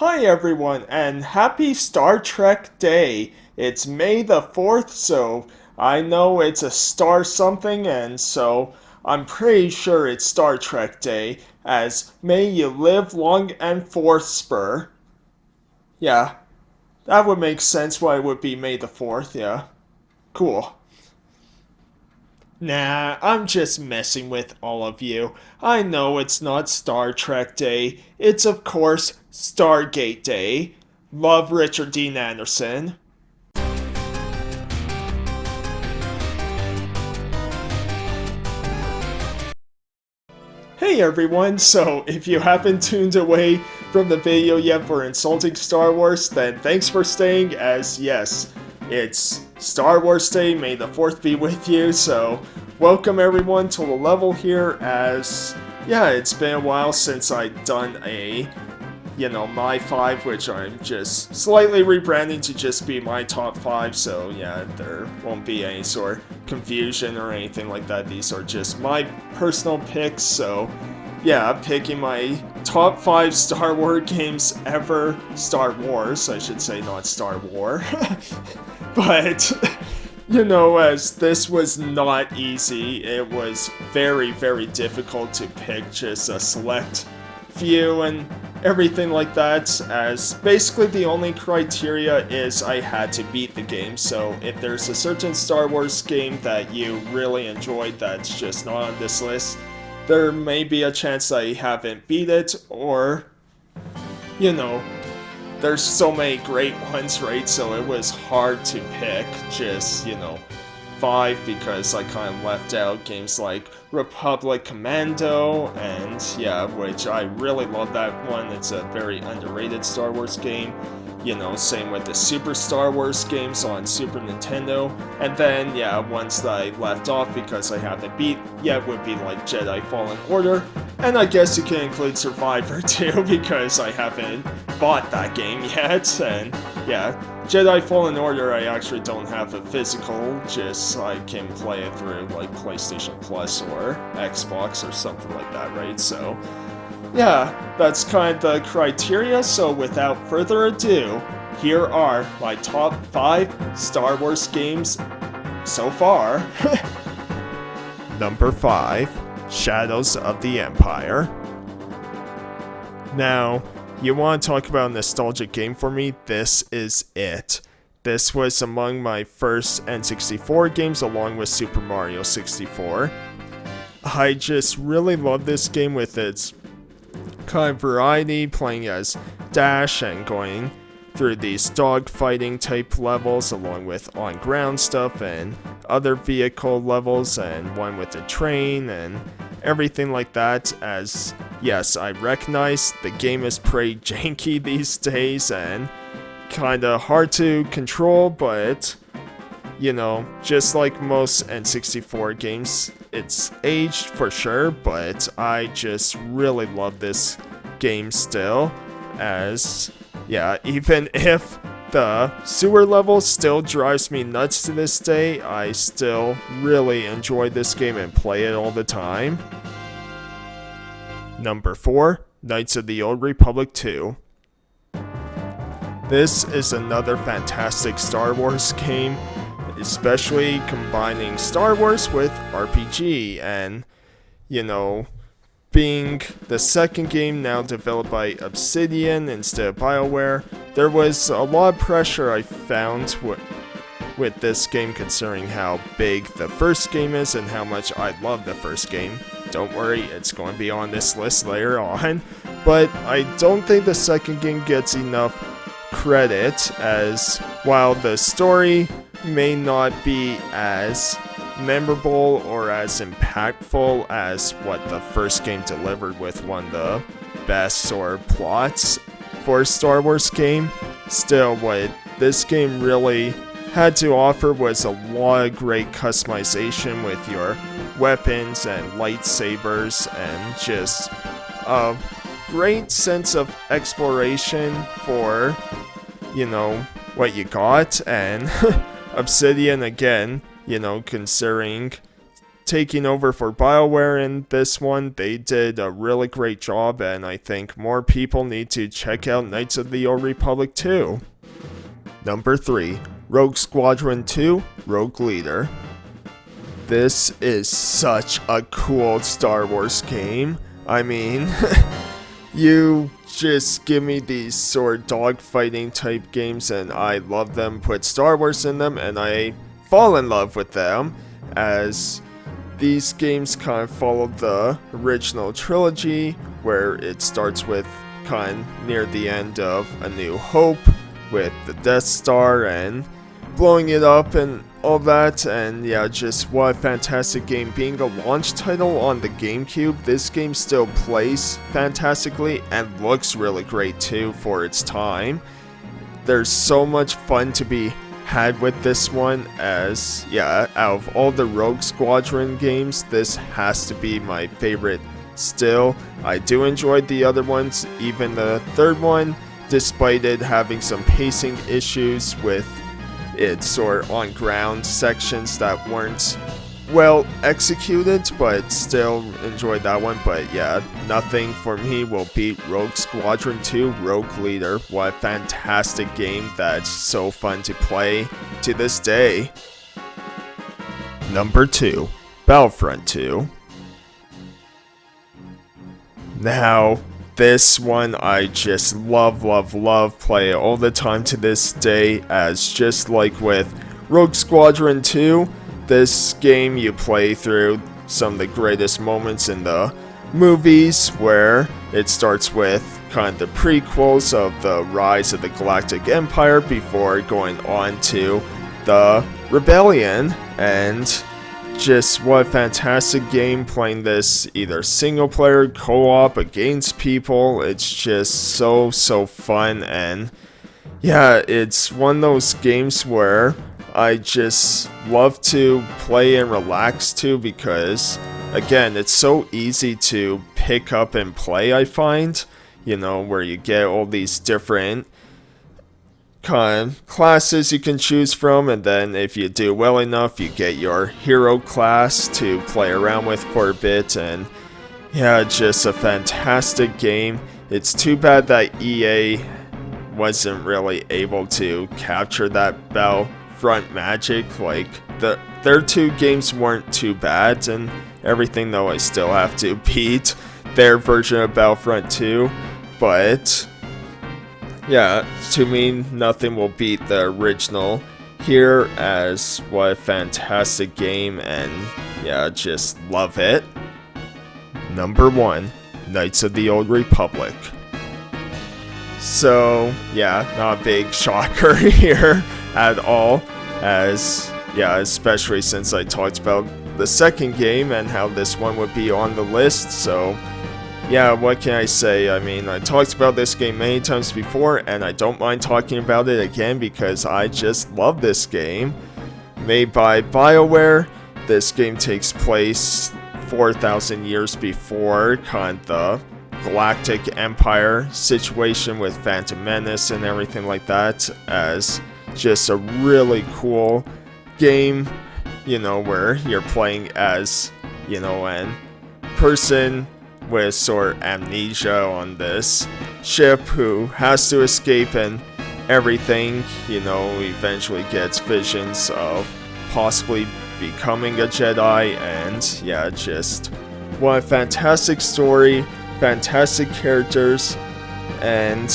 Hi everyone, and happy Star Trek Day! It's May the 4th, so I know it's a star something, and so I'm pretty sure it's Star Trek Day, as may you live long and prosper. Yeah, that would make sense why it would be May the 4th, yeah. Cool. Nah, I'm just messing with all of you. I know it's not Star Trek Day. It's, of course, Stargate Day. Love Richard Dean Anderson. Hey everyone, so if you haven't tuned away from the video yet for insulting Star Wars, then thanks for staying, as yes, it's Star Wars Day, may the 4th be with you, so welcome everyone to the level here, as yeah, it's been a while since I've done a my 5, which I'm just slightly rebranding to just be my top 5, so yeah, there won't be any sort of confusion or anything like that. These are just my personal picks, so yeah, I'm picking my top 5 Star Wars games ever. Star Wars, I should say, not Star War. But as this was not easy, it was very, very difficult to pick just a select few and everything like that, as basically the only criteria is I had to beat the game. So if there's a certain Star Wars game that you really enjoyed that's just not on this list, there may be a chance I haven't beat it, or there's so many great ones, right? So it was hard to pick just 5, because I kind of left out games like Republic Commando, and yeah, which I really love that one. It's a very underrated Star Wars game. Same with the Super Star Wars games on Super Nintendo. And then, yeah, ones that I left off because I haven't beat yet would be like Jedi Fallen Order. And I guess you can include Survivor too, because I haven't bought that game yet. And yeah, Jedi Fallen Order I actually don't have a physical, just I can play it through like PlayStation Plus or Xbox or something like that, right? So yeah, that's kind of the criteria, so without further ado, here are my top 5 Star Wars games so far. Number 5, Shadows of the Empire. Now, you want to talk about a nostalgic game for me? This is it. This was among my first N64 games along with Super Mario 64. I just really love this game with its kind of variety, playing as Dash and going through these dogfighting type levels along with on-ground stuff and other vehicle levels, and one with the train and everything like that. As yes, I recognize the game is pretty janky these days and kinda hard to control, but just like most N64 games, it's aged for sure, but I just really love this game still, as yeah, even if the sewer level still drives me nuts to this day, I still really enjoy this game and play it all the time. Number 4, Knights of the Old Republic 2. This is another fantastic Star Wars game, especially combining Star Wars with RPG, and being the second game now developed by Obsidian instead of BioWare, there was a lot of pressure I found with this game, considering how big the first game is and how much I love the first game. Don't worry, it's going to be on this list later on, but I don't think the second game gets enough credit, as while the story may not be as memorable or as impactful as what the first game delivered with one of the best sort of plots for a Star Wars game, still what this game really had to offer was a lot of great customization with your weapons and lightsabers, and just a great sense of exploration for what you got. And Obsidian again, considering taking over for BioWare in this one. They did a really great job, and I think more people need to check out Knights of the Old Republic 2. Number 3. Rogue Squadron 2 Rogue Leader. This is such a cool Star Wars game. I mean, you just give me these sort of dogfighting type games and I love them, put Star Wars in them, and I fall in love with them, as these games kind of follow the original trilogy, where it starts with kind of near the end of A New Hope, with the Death Star and blowing it up and all that, and yeah, just what a fantastic game. Being a launch title on the GameCube, this game still plays fantastically and looks really great too for its time. There's so much fun to be had with this one, as yeah, out of all the Rogue Squadron games, this has to be my favorite still. I do enjoy the other ones, even the third one, despite it having some pacing issues with its sort of on-ground sections that weren't well executed, but still enjoyed that one. But yeah, nothing for me will beat Rogue Squadron 2 Rogue Leader. What a fantastic game that's so fun to play to this day. Number 2. Battlefront 2. Now, this one I just love, play it all the time to this day, as just like with Rogue Squadron 2, this game you play through some of the greatest moments in the movies, where it starts with kind of the prequels of the rise of the Galactic Empire before going on to the Rebellion, and just what a fantastic game playing this either single player, co-op, against people. It's just so fun, and yeah, it's one of those games where I just love to play and relax to, because again, it's so easy to pick up and play, I find, you know, where you get all these different kind of classes you can choose from, and then if you do well enough, you get your hero class to play around with for a bit. And yeah, just a fantastic game. It's too bad that EA wasn't really able to capture that Battlefront magic. Like, their two games weren't too bad and everything, though I still have to beat their version of Battlefront 2, but yeah, to me, nothing will beat the original here, as what a fantastic game, and yeah, just love it. Number 1, Knights of the Old Republic. So yeah, not a big shocker here at all, as yeah, especially since I talked about the second game and how this one would be on the list. So yeah, what can I say? I mean, I talked about this game many times before, and I don't mind talking about it again because I just love this game. Made by BioWare, this game takes place 4,000 years before kind of the Galactic Empire situation with Phantom Menace and everything like that, as just a really cool game, you know, where you're playing as, you know, a person with sort of amnesia on this ship who has to escape and everything, you know, eventually gets visions of possibly becoming a Jedi, and yeah, just what a fantastic story, fantastic characters, and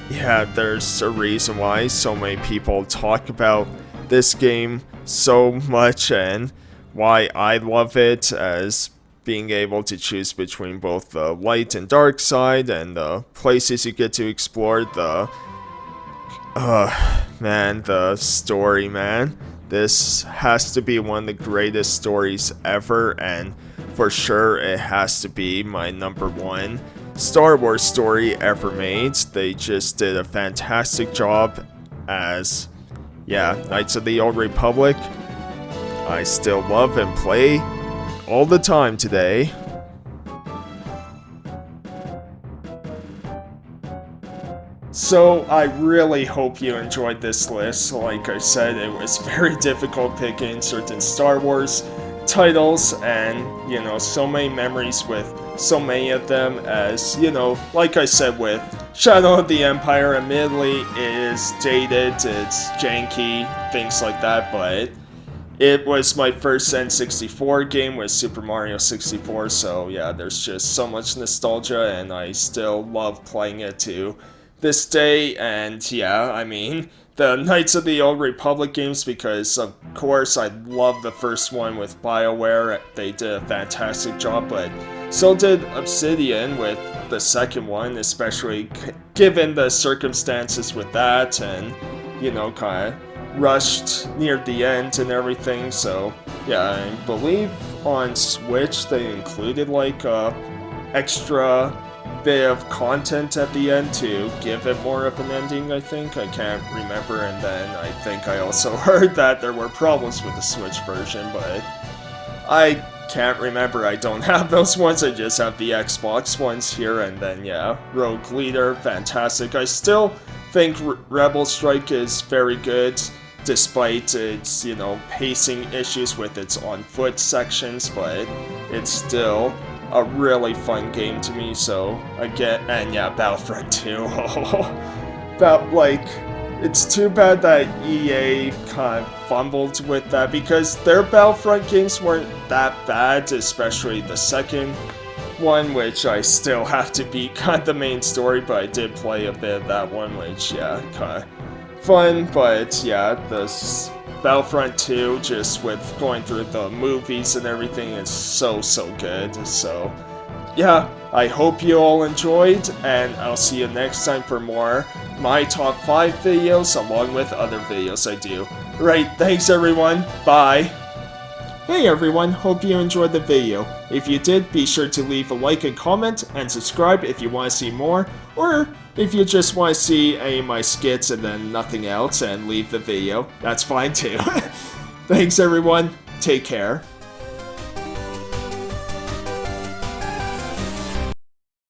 yeah, there's a reason why so many people talk about this game so much and why I love it, as being able to choose between both the light and dark side and the places you get to explore. The the story, man. This has to be one of the greatest stories ever, and for sure it has to be my number 1 Star Wars story ever made. They just did a fantastic job, as yeah, Knights of the Old Republic I still love and play all the time today. So I really hope you enjoyed this list. Like I said, it was very difficult picking certain Star Wars titles, and, you know, so many memories with so many of them, as, you know, like I said with Shadow of the Empire, admittedly it is dated, it's janky, things like that, but it was my first N64 game with Super Mario 64, so yeah, there's just so much nostalgia, and I still love playing it to this day. And yeah, I mean, the Knights of the Old Republic games, because of course I love the first one with BioWare, they did a fantastic job, but so did Obsidian with the second one, especially given the circumstances with that, and, you know, kind of rushed near the end and everything. So yeah, I believe on Switch they included like a extra bit of content at the end to give it more of an ending, I think. I can't remember, and then I think I also heard that there were problems with the Switch version, but I can't remember. I don't have those ones, I just have the Xbox ones here. And then yeah, Rogue Leader, fantastic. I still think Rebel Strike is very good, despite its, you know, pacing issues with its on-foot sections, but it's still a really fun game to me. So again, and yeah, Battlefront 2. But like, it's too bad that EA kind of fumbled with that, because their Battlefront games weren't that bad, especially the second one, which I still have to beat kind of the main story, but I did play a bit of that one, which yeah, kind of fun. But yeah, this Battlefront 2, just with going through the movies and everything, is so good. So yeah, I hope you all enjoyed, and I'll see you next time for more my top 5 videos, along with other videos I do. Right, thanks everyone, bye! Hey everyone, hope you enjoyed the video. If you did, be sure to leave a like and comment, and subscribe if you want to see more, or if you just want to see any of my skits and then nothing else and leave the video, that's fine too. Thanks everyone, take care.